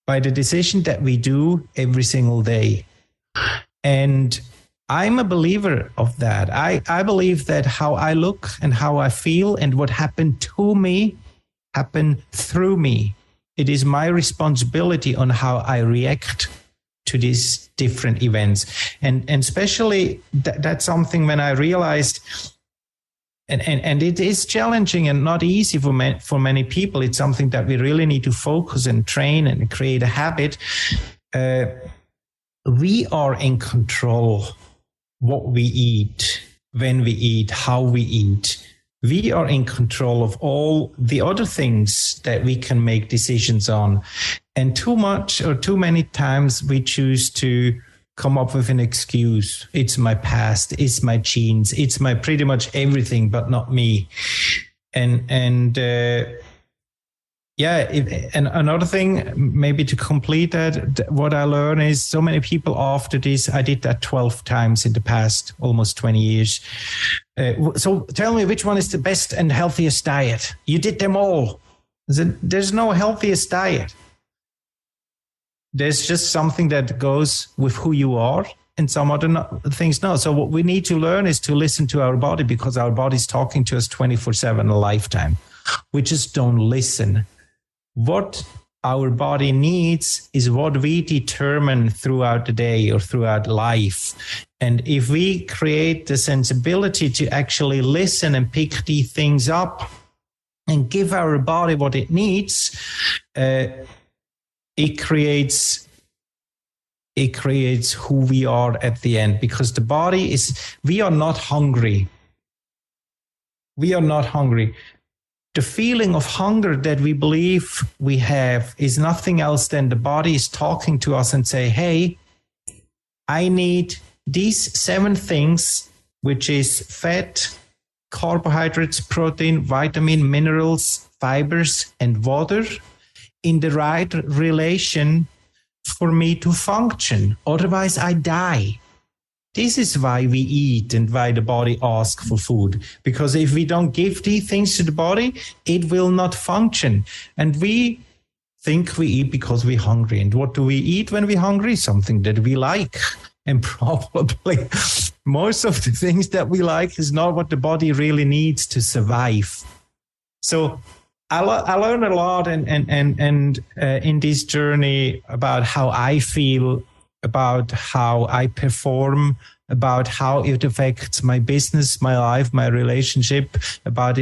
by the decision that we do every single day. And I'm a believer of that. I believe that how I look and how I feel and what happened to me happened through me. It is my responsibility on how I react to these different events. And especially that's something when I realized, and it is challenging and not easy for many people. It's something that we really need to focus and train and create a habit. We are in control what we eat, when we eat, how we eat. We are in control of all the other things that we can make decisions on. And too much or too many times we choose to come up with an excuse. It's my past, it's my genes, it's my pretty much everything, but not me. And another thing, maybe to complete that, what I learned is so many people after this, I did that 12 times in the past, almost 20 years. So tell me, which one is the best and healthiest diet? You did them all. There's no healthiest diet. There's just something that goes with who you are, and some other things no. So what we need to learn is to listen to our body, because our body's talking to us 24/7, a lifetime. We just don't listen. What our body needs is what we determine throughout the day or throughout life. And if we create the sensibility to actually listen and pick these things up and give our body what it needs, it creates who we are at the end, because the body is, we are not hungry. We are not hungry. The feeling of hunger that we believe we have is nothing else than the body is talking to us and say, hey, I need these 7 things, which is fat, carbohydrates, protein, vitamin, minerals, fibers, and water, in the right relation for me to function. Otherwise, I die. This is why we eat and why the body asks for food. Because if we don't give these things to the body, it will not function. And we think we eat because we're hungry. And what do we eat when we're hungry? Something that we like. And probably most of the things that we like is not what the body really needs to survive. So I learned a lot and in this journey about how I feel, about how I perform, about how it affects my business, my life, my relationship, about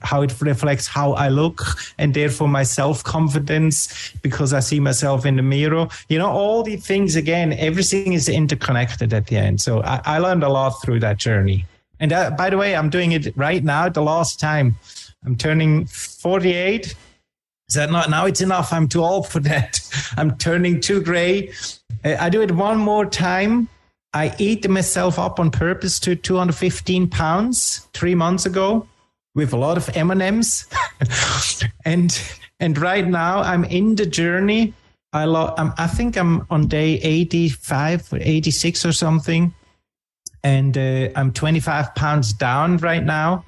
how it reflects how I look, and therefore my self-confidence, because I see myself in the mirror. You know, all these things, again, everything is interconnected at the end. So I learned a lot through that journey. And by the way, I'm doing it right now, the last time. I'm turning 48. Is that not, now it's enough. I'm too old for that. I'm turning too gray. I do it one more time. I eat myself up on purpose to 215 pounds 3 months ago with a lot of M&Ms. and right now I'm in the journey. I think I'm on day 85 or 86 or something. And I'm 25 pounds down right now.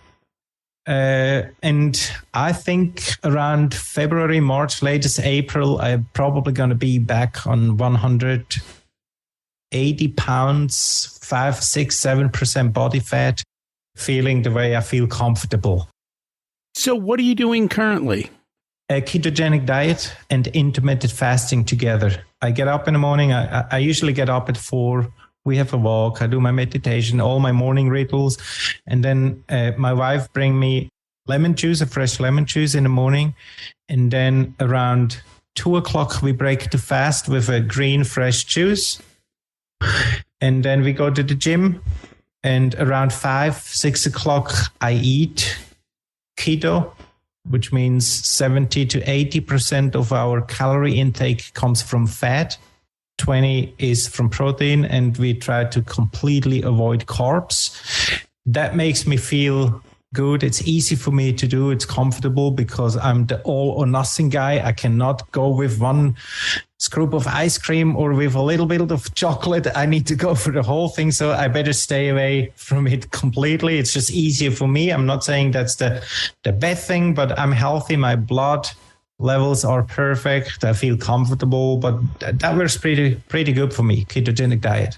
And I think around February, March, latest April, I'm probably going to be back on 180 80 pounds, 5, 6, 7% body fat, feeling the way I feel comfortable. So what are you doing currently? A ketogenic diet and intermittent fasting together. I get up in the morning. I usually get up at 4. We have a walk. I do my meditation, all my morning rituals. And then my wife bring me lemon juice, a fresh lemon juice in the morning. And then around 2 o'clock, we break the fast with a green fresh juice. And then we go to the gym. And around 5, 6 o'clock, I eat keto, which means 70 to 80% of our calorie intake comes from fat. 20 is from protein, and we try to completely avoid carbs. That makes me feel good. It's easy for me to do. It's comfortable because I'm the all or nothing guy. I cannot go with one scoop of ice cream or with a little bit of chocolate. I need to go for the whole thing. So I better stay away from it completely. It's just easier for me. I'm not saying that's the best thing, but I'm healthy. My blood levels are perfect. I feel comfortable, but that works pretty good for me, ketogenic diet.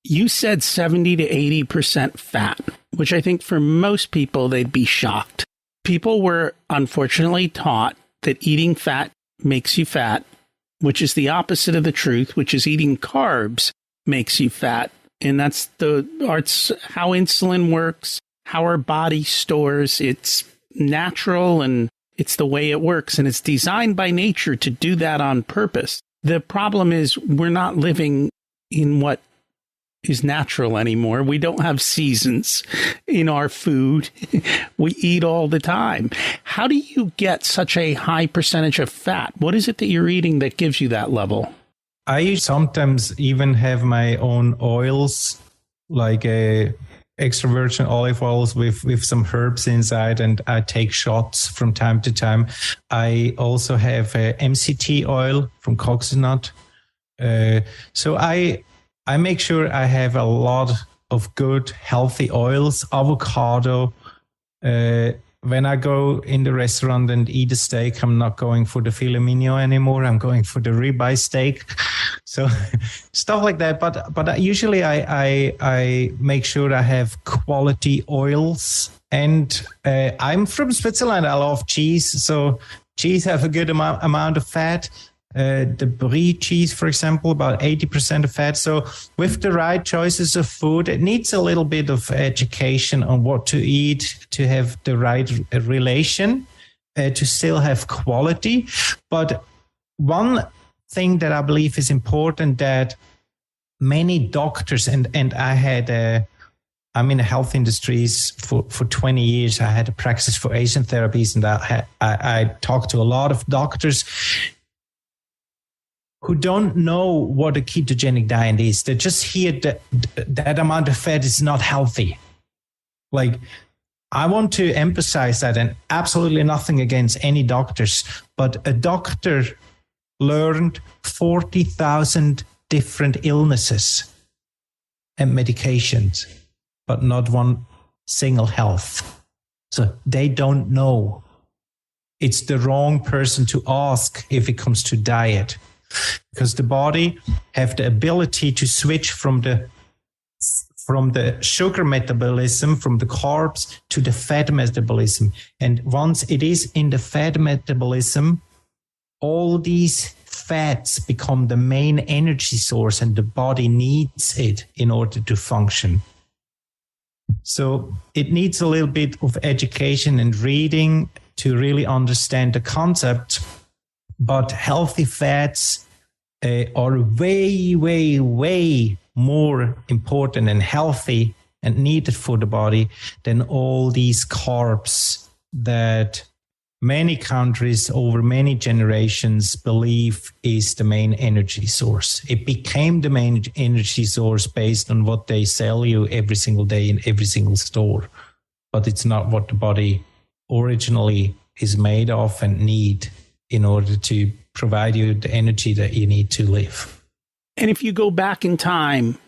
You said 70 to 80% fat, which I think for most people, they'd be shocked. People were unfortunately taught that eating fat makes you fat, which is the opposite of the truth, which is eating carbs makes you fat. And that's how insulin works, how our body stores. It's natural and it's the way it works. And it's designed by nature to do that on purpose. The problem is we're not living in what is natural anymore. We don't have seasons in our food. We eat all the time. How do you get such a high percentage of fat? What is it that you're eating that gives you that level? I sometimes even have my own oils, like extra virgin olive oils with some herbs inside, and I take shots from time to time. I also have MCT oil from coconut. So I make sure I have a lot of good, healthy oils, avocado. When I go in the restaurant and eat a steak, I'm not going for the filet mignon anymore. I'm going for the ribeye steak. So stuff like that. But usually I make sure I have quality oils. And I'm from Switzerland. I love cheese. So cheese have a good amount of fat. The brie cheese, for example, about 80% of fat. So with the right choices of food, it needs a little bit of education on what to eat to have the right relation, to still have quality. But one thing that I believe is important that many doctors, and I had I'm in the health industries for 20 years. I had a practice for Asian therapies, and I talked to a lot of doctors who don't know what a ketogenic diet is. They just hear that amount of fat is not healthy. Like, I want to emphasize that, and absolutely nothing against any doctors, but a doctor learned 40,000 different illnesses and medications, but not one single health. So they don't know. It's the wrong person to ask if it comes to diet. Because the body have the ability to switch from the sugar metabolism, from the carbs, to the fat metabolism. And once it is in the fat metabolism, all these fats become the main energy source, and the body needs it in order to function. So it needs a little bit of education and reading to really understand the concept. But healthy fats are way, way, way more important and healthy and needed for the body than all these carbs that many countries over many generations believe is the main energy source. It became the main energy source based on what they sell you every single day in every single store. But it's not what the body originally is made of and need in order to provide you the energy that you need to live. And if you go back in time,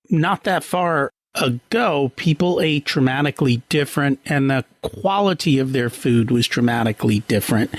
not that far ago, people ate dramatically different, and the quality of their food was dramatically different,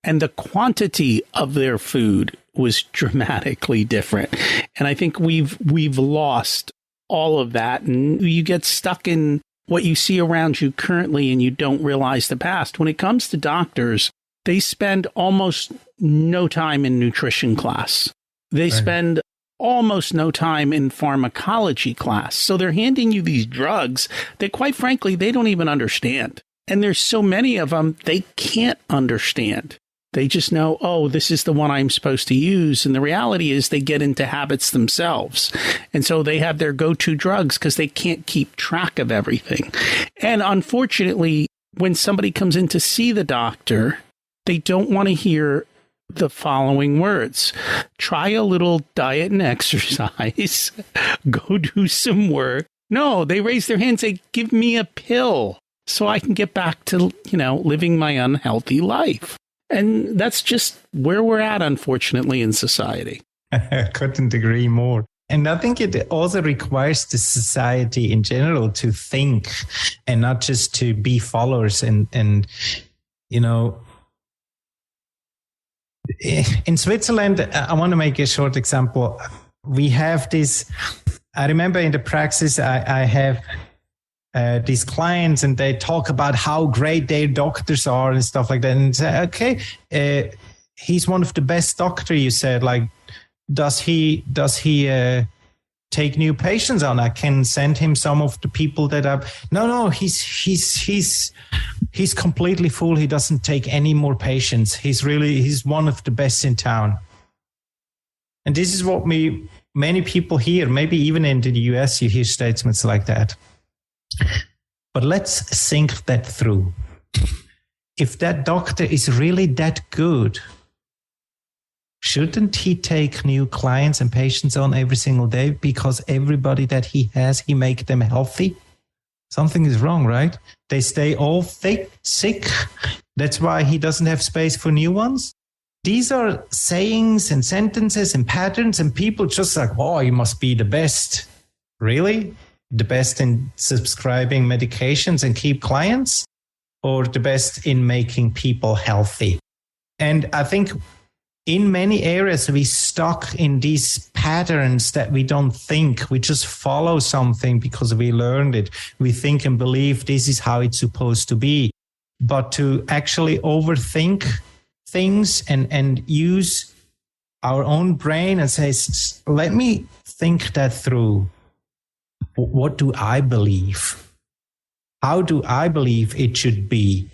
and the quantity of their food was dramatically different. And I think we've lost all of that. And you get stuck in what you see around you currently and you don't realize the past. When it comes to doctors, they spend almost no time in nutrition class. They spend almost no time in pharmacology class. So they're handing you these drugs that, quite frankly, they don't even understand. And there's so many of them, they can't understand. They just know, oh, this is the one I'm supposed to use. And the reality is they get into habits themselves. And so they have their go-to drugs because they can't keep track of everything. And unfortunately, when somebody comes in to see the doctor, they don't want to hear the following words: try a little diet and exercise, go do some work. No, they raise their hand and say, give me a pill so I can get back to, living my unhealthy life. And that's just where we're at, unfortunately, in society. I couldn't agree more. And I think it also requires the society in general to think and not just to be followers. And in Switzerland, I want to make a short example. We have this, I remember in the praxis, I have these clients and they talk about how great their doctors are and stuff like that. And say, okay, he's one of the best doctors, you said. Like, does he take new patients on? I can send him some of the people that I've... No, he's completely full. He doesn't take any more patients. He's one of the best in town. And this is what many people hear. Maybe even in the US, you hear statements like that. But let's think that through. If that doctor is really that good, shouldn't he take new clients and patients on every single day because everybody that he has, he make them healthy? Something is wrong, right? They stay all sick. That's why he doesn't have space for new ones. These are sayings and sentences and patterns, and people just like, oh, you must be the best. Really? The best in subscribing medications and keep clients? Or the best in making people healthy? And I think in many areas, we stuck in these patterns that we don't think. We just follow something because we learned it. We think and believe this is how it's supposed to be. But to actually overthink things and use our own brain and say, let me think that through. What do I believe? How do I believe it should be?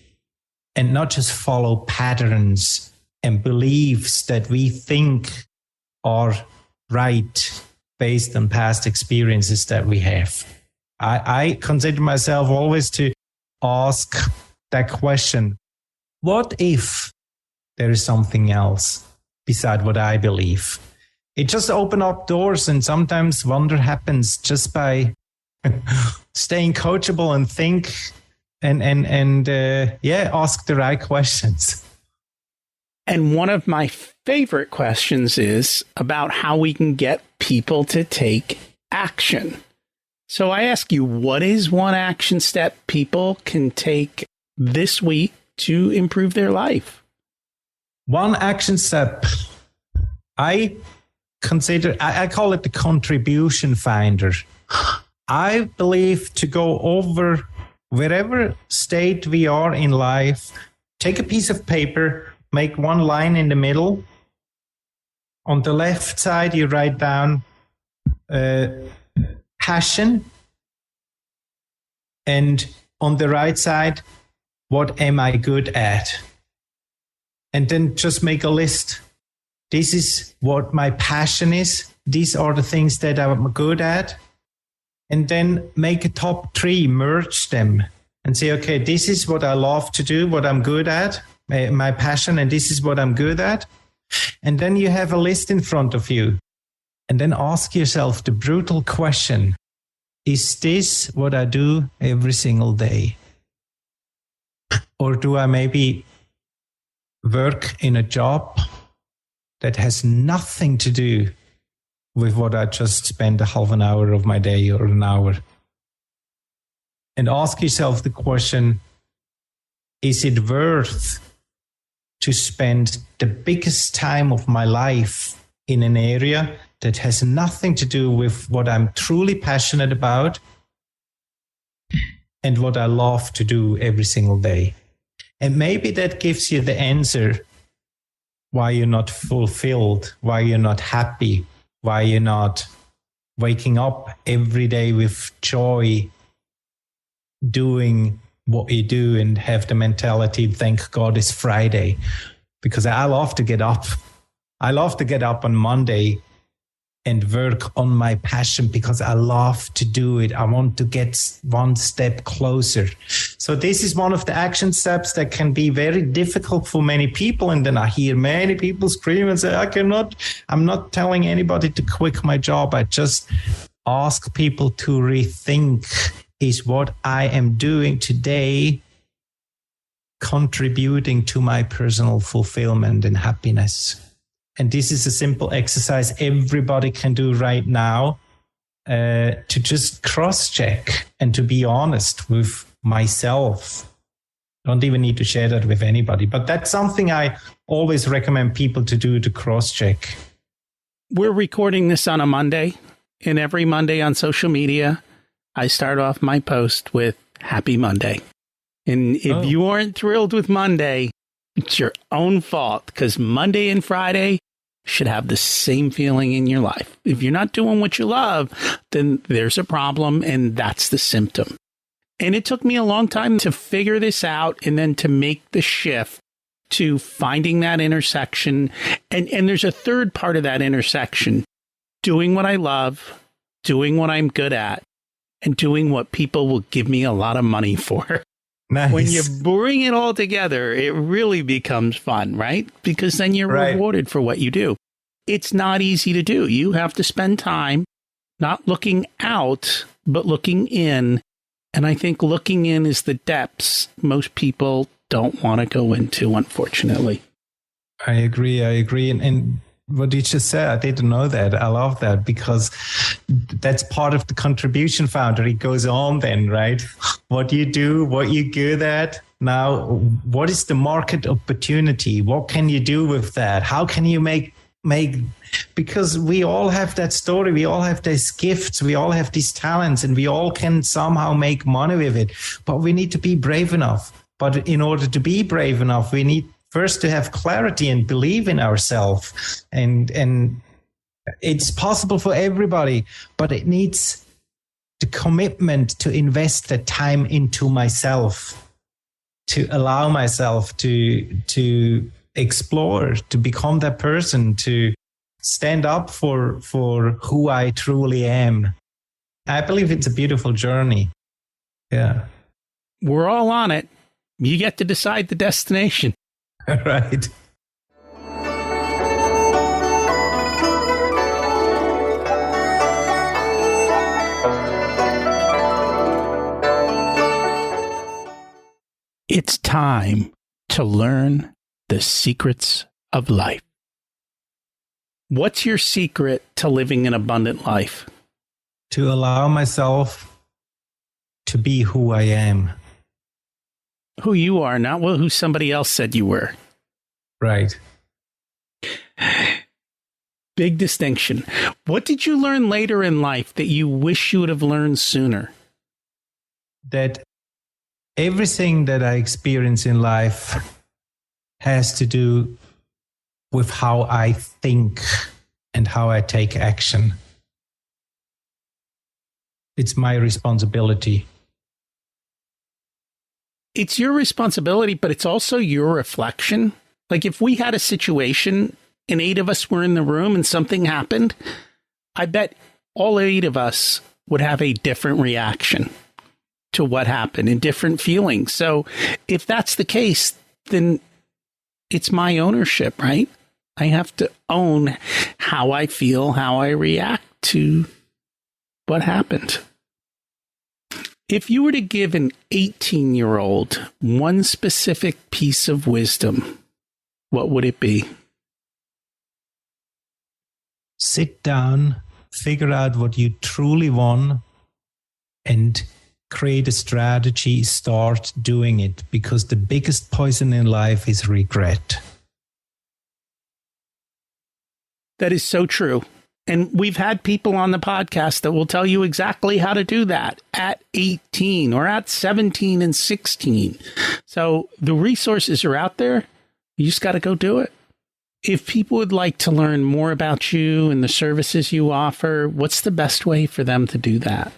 And not just follow patterns and beliefs that we think are right based on past experiences that we have. I consider myself always to ask that question. What if there is something else beside what I believe? It just opens up doors, and sometimes wonder happens just by staying coachable and think and ask the right questions. And one of my favorite questions is about how we can get people to take action. So I ask you, what is one action step people can take this week to improve their life? One action step, I call it the contribution finder. I believe to go over wherever state we are in life, take a piece of paper, make one line in the middle. On the left side, you write down passion. And on the right side, what am I good at? And then just make a list. This is what my passion is. These are the things that I'm good at. And then make a top 3, merge them and say, okay, this is what I love to do, what I'm good at, my passion, and this is what I'm good at. And then you have a list in front of you. And then ask yourself the brutal question, is this what I do every single day? Or do I maybe work in a job that has nothing to do with what I just spend a half an hour of my day or an hour? And ask yourself the question, is it worth to spend the biggest time of my life in an area that has nothing to do with what I'm truly passionate about and what I love to do every single day. And maybe that gives you the answer why you're not fulfilled, why you're not happy, why you're not waking up every day with joy, doing what you do and have the mentality, thank God it's Friday. Because I love to get up. I love to get up on Monday and work on my passion because I love to do it. I want to get one step closer. So this is one of the action steps that can be very difficult for many people. And then I hear many people scream and say, I'm not telling anybody to quit my job. I just ask people to rethink, is what I am doing today contributing to my personal fulfillment and happiness? And this is a simple exercise everybody can do right now, to just cross-check and to be honest with myself. Don't even need to share that with anybody, but that's something I always recommend people to do, to cross-check. We're recording this on a Monday, and every Monday on social media, I start off my post with Happy Monday. And if you aren't thrilled with Monday, it's your own fault, because Monday and Friday should have the same feeling in your life. If you're not doing what you love, then there's a problem, and that's the symptom. And it took me a long time to figure this out and then to make the shift to finding that intersection. And there's a third part of that intersection: doing what I love, doing what I'm good at, and doing what people will give me a lot of money for. Nice. When you bring it all together, it really becomes fun, right? Because then you're rewarded for what you do. It's not easy to do. You have to spend time not looking out, but looking in. And I think looking in is the depths most people don't want to go into, unfortunately. I agree. And what you just said, I didn't know that. I love that, because that's part of the contribution founder. It goes on then, right? What you do, what you're good at. Now, what is the market opportunity? What can you do with that? How can you make, because we all have that story. We all have these gifts. We all have these talents, and we all can somehow make money with it. But we need to be brave enough. But in order to be brave enough, we need first to have clarity and believe in ourselves. And it's possible for everybody, but it needs the commitment to invest the time into myself, to allow myself to explore, to become that person, to stand up for who I truly am. I believe it's a beautiful journey. Yeah. We're all on it. You get to decide the destination. Right. It's time to learn the secrets of life. What's your secret to living an abundant life? To allow myself to be who I am. Who you are, not who somebody else said you were. Right. Big distinction. What did you learn later in life that you wish you would have learned sooner? That everything that I experience in life has to do with how I think and how I take action. It's my responsibility. It's your responsibility, but it's also your reflection. Like if we had a situation and 8 of us were in the room and something happened, I bet all 8 of us would have a different reaction to what happened and different feelings. So if that's the case, then it's my ownership, right? I have to own how I feel, how I react to what happened. If you were to give an 18-year-old one specific piece of wisdom, what would it be? Sit down, figure out what you truly want, and create a strategy, start doing it, because the biggest poison in life is regret. That is so true. And we've had people on the podcast that will tell you exactly how to do that at 18 or at 17 and 16. So the resources are out there. You just got to go do it. If people would like to learn more about you and the services you offer, what's the best way for them to do that?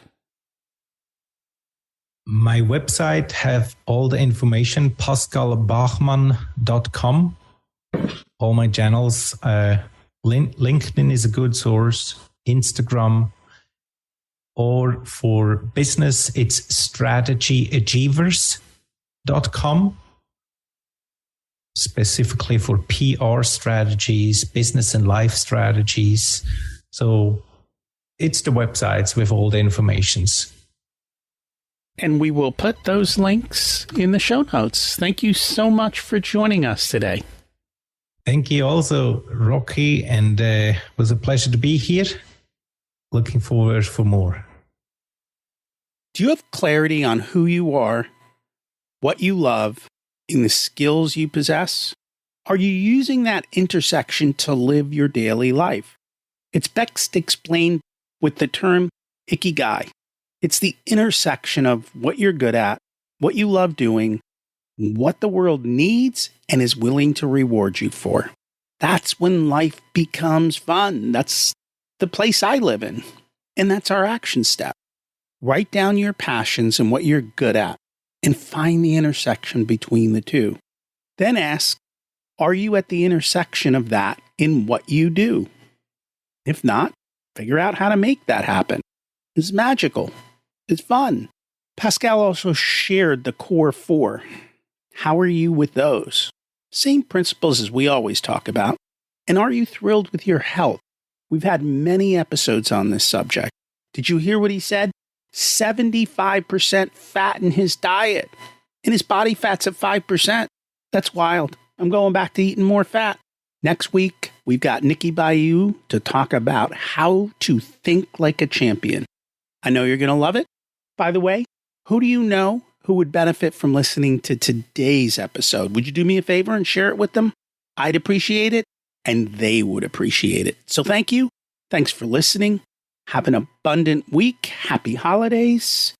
My website have all the information, pascalbachmann.com. All my channels, LinkedIn is a good source, Instagram, or for business, it's strategyachievers.com, specifically for PR strategies, business and life strategies. So it's the websites with all the informations. And we will put those links in the show notes. Thank you so much for joining us today. Thank you also, Rocky, and it was a pleasure to be here. Looking forward for more. Do you have clarity on who you are, what you love, and the skills you possess? Are you using that intersection to live your daily life? It's best explained with the term ikigai. It's the intersection of what you're good at, what you love doing, what the world needs and is willing to reward you for. That's when life becomes fun. That's the place I live in. And that's our action step. Write down your passions and what you're good at and find the intersection between the two. Then ask, are you at the intersection of that in what you do? If not, figure out how to make that happen. It's magical. It's fun. Pascal also shared the core 4. How are you with those? Same principles as we always talk about. And are you thrilled with your health? We've had many episodes on this subject. Did you hear what he said? 75% fat in his diet. And his body fat's at 5%. That's wild. I'm going back to eating more fat. Next week, we've got Nikki Bayou to talk about how to think like a champion. I know you're going to love it. By the way, who do you know who would benefit from listening to today's episode? Would you do me a favor and share it with them? I'd appreciate it, and they would appreciate it. So thank you. Thanks for listening. Have an abundant week. Happy holidays.